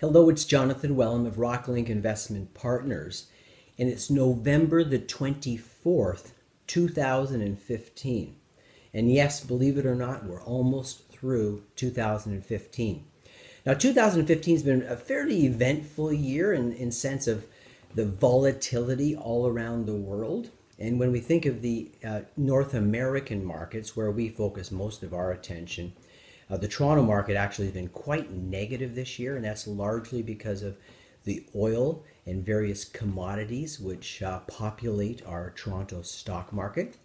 Hello, it's Jonathan Wellham of Rocklink Investment Partners, and it's November the 24th, 2015. And yes, believe it or not, we're almost through 2015. Now, 2015 has been a fairly eventful year in sense of the volatility all around the world. And when we think of the North American markets, where we focus most of our attention, the Toronto market actually has been quite negative this year, and that's largely because of the oil and various commodities which populate our Toronto stock market.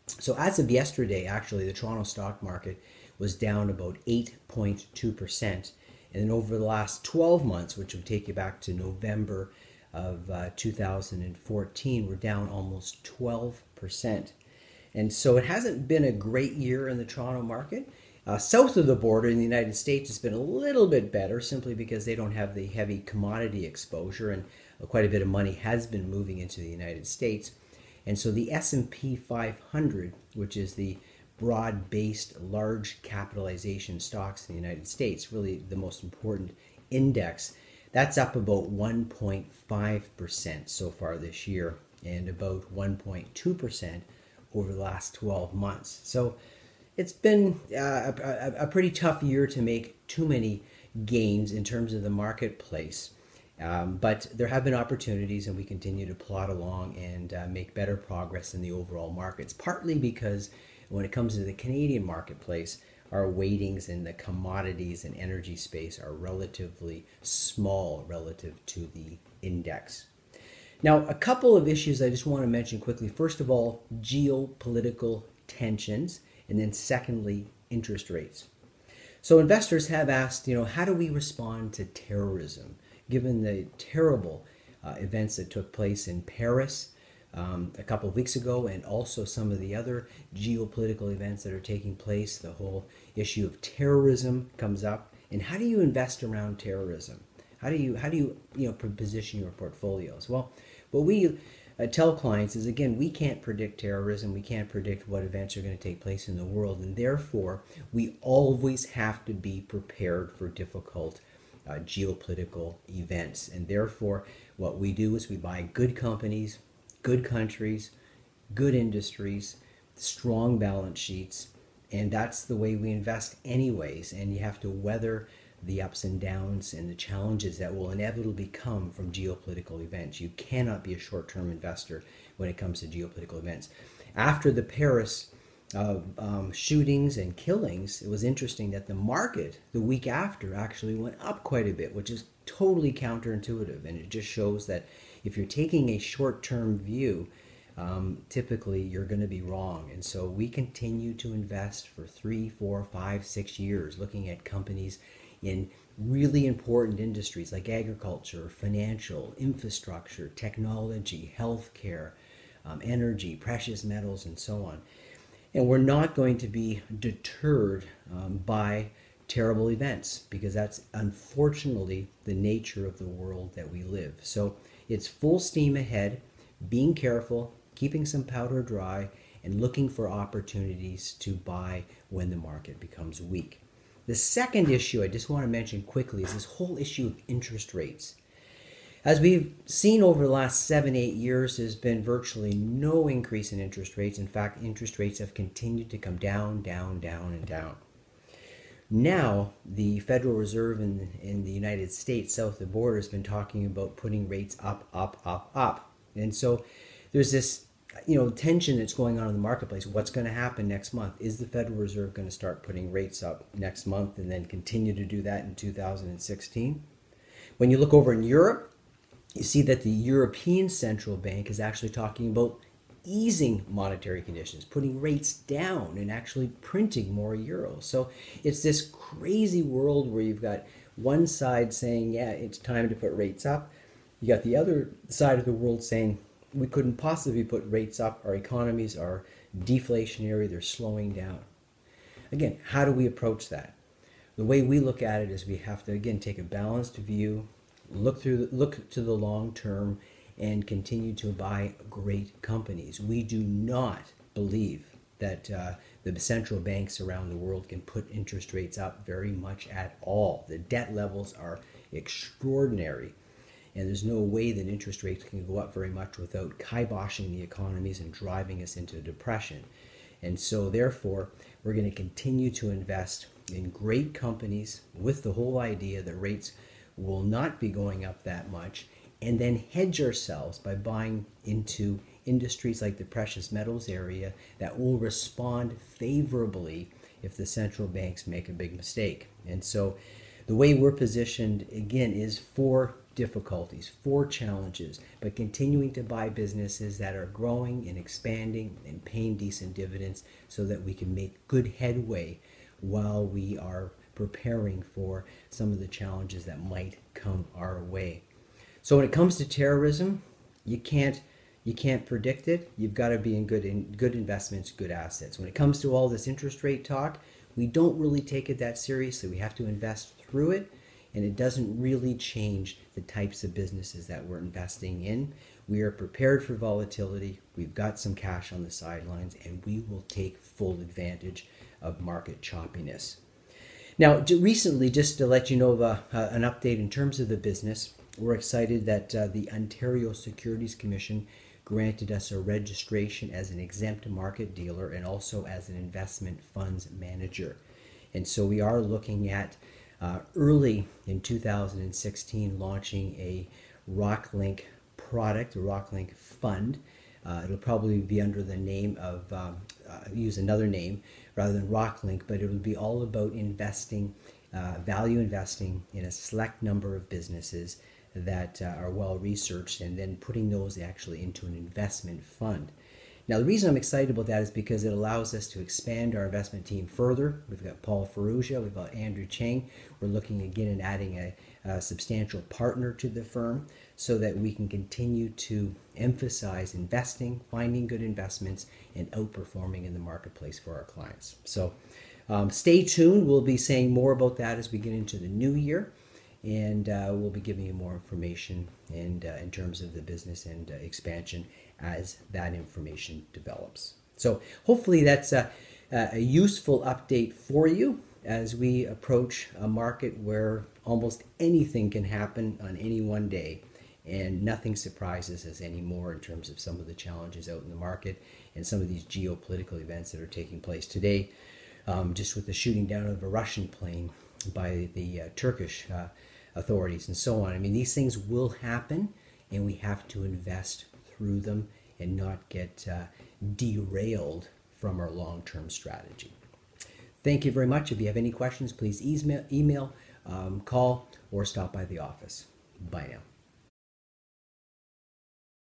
So as of yesterday, actually, the Toronto stock market was down about 8.2%. And then over the last 12 months, which would take you back to November of 2014, we're down almost 12%. And so it hasn't been a great year in the Toronto market. South of the border in the United States, it's been a little bit better simply because they don't have the heavy commodity exposure, and quite a bit of money has been moving into the United States. And so the S&P 500, which is the broad-based large capitalization stocks in the United States, really the most important index, that's up about 1.5% so far this year and about 1.2% over the last 12 months. So it's been a pretty tough year to make too many gains in terms of the marketplace. But there have been opportunities, and we continue to plod along and make better progress in the overall markets, partly because when it comes to the Canadian marketplace, our weightings in the commodities and energy space are relatively small relative to the index. Now, a couple of issues I just want to mention quickly. First of all, geopolitical tensions. And then secondly, interest rates. So investors have asked, how do we respond to terrorism, given the terrible events that took place in Paris a couple of weeks ago, and also some of the other geopolitical events that are taking place. The whole issue of terrorism comes up. And how do you invest around terrorism? How do you position your portfolios? Well, what we tell clients is, again, we can't predict terrorism. We can't predict what events are going to take place in the world. And therefore, we always have to be prepared for difficult geopolitical events. And therefore, what we do is we buy good companies, good countries, good industries, strong balance sheets. And that's the way we invest anyways. And you have to weather the ups and downs and the challenges that will inevitably come from geopolitical events. You cannot be a short-term investor when it comes to geopolitical events. After the Paris shootings and killings, it was interesting that the market the week after actually went up quite a bit, which is totally counterintuitive. And it just shows that if you're taking a short-term view, typically you're going to be wrong. And so we continue to invest for 3, 4, 5, 6 years, looking at companies in really important industries like agriculture, financial, infrastructure, technology, healthcare, energy, precious metals, and so on. And we're not going to be deterred by terrible events, because that's unfortunately the nature of the world that we live. So it's full steam ahead, being careful, keeping some powder dry, and looking for opportunities to buy when the market becomes weak. The second issue I just want to mention quickly is this whole issue of interest rates. As we've seen over the last 7-8 years, there's been virtually no increase in interest rates. In fact, interest rates have continued to come down, down, down, and down. Now, the Federal Reserve in the United States, south of the border, has been talking about putting rates up, up, up, up. And so there's this tension that's going on in the marketplace. What's going to happen next month? Is the Federal Reserve going to start putting rates up next month and then continue to do that in 2016? When you look over in Europe, you see that the European Central Bank is actually talking about easing monetary conditions, putting rates down and actually printing more euros. So it's this crazy world where you've got one side saying, yeah, it's time to put rates up. You got the other side of the world saying, we couldn't possibly put rates up. Our economies are deflationary. They're slowing down. Again, how do we approach that? The way we look at it is we have to, again, take a balanced view, look to the long term, and continue to buy great companies. We do not believe that the central banks around the world can put interest rates up very much at all. The debt levels are extraordinary. And there's no way that interest rates can go up very much without kiboshing the economies and driving us into depression. And so therefore, we're going to continue to invest in great companies with the whole idea that rates will not be going up that much, and then hedge ourselves by buying into industries like the precious metals area that will respond favorably if the central banks make a big mistake. And so the way we're positioned, again, is for difficulties, for challenges, but continuing to buy businesses that are growing and expanding and paying decent dividends so that we can make good headway while we are preparing for some of the challenges that might come our way. So when it comes to terrorism, you can't predict it. You've got to be in good investments, good assets. When it comes to all this interest rate talk, we don't really take it that seriously. We have to invest through it, and it doesn't really change the types of businesses that we're investing in. We are prepared for volatility. We've got some cash on the sidelines, and we will take full advantage of market choppiness. Now, recently, just to let you know an update in terms of the business, we're excited that the Ontario Securities Commission granted us a registration as an exempt market dealer and also as an investment funds manager. And so we are looking at early in 2016 launching a Rocklink product, a Rocklink fund. It'll probably be under the name of, use another name rather than Rocklink, but it will be all about investing, value investing in a select number of businesses that are well researched, and then putting those actually into an investment fund. Now, the reason I'm excited about that is because it allows us to expand our investment team further. We've got Paul Ferrugia, we've got Andrew Chang. We're looking again at adding a substantial partner to the firm so that we can continue to emphasize investing, finding good investments, and outperforming in the marketplace for our clients. So stay tuned. We'll be saying more about that as we get into the new year. And we'll be giving you more information and in terms of the business and expansion as that information develops. So hopefully that's a useful update for you as we approach a market where almost anything can happen on any one day, and nothing surprises us anymore in terms of some of the challenges out in the market and some of these geopolitical events that are taking place today, just with the shooting down of a Russian plane by the Turkish authorities and so on. I mean, these things will happen, and we have to invest through them and not get derailed from our long-term strategy. Thank you very much. If you have any questions, please email, call, or stop by the office. Bye now.